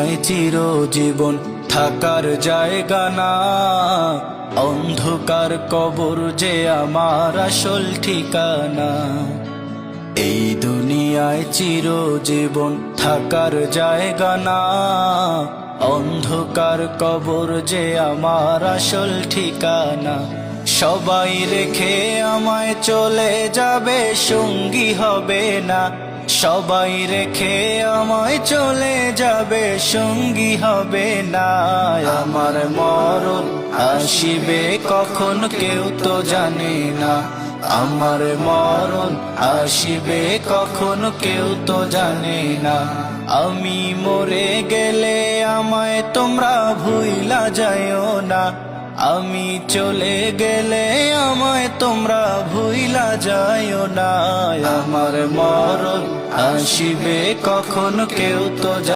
দুনিয়ায় চিরজীবন থাকার জায়গা না, অন্ধকার কবর যে আমার আসল ঠিকানা। এই দুনিয়ায় চিরজীবন থাকার জায়গা না, অন্ধকার কবর যে আমার আসল ঠিকানা। সবাই রেখে আমায় চলে যাবে, সঙ্গী হবে না। সবাই রেখে আমায় চলে যাবে, সঙ্গী হবে না। আমার মরণ আসিবে কখন কেউ তো জানে না, আমার মরণ আসিবে কখন কেউ তো জানে না। আমি মরে গেলে আমায় তোমরা ভুইলা যাইও না, আমি চলে গেলে আমায় তোমরা ভুইলা যাইও না। আমার মরণ আসিবে কখন কেউ তো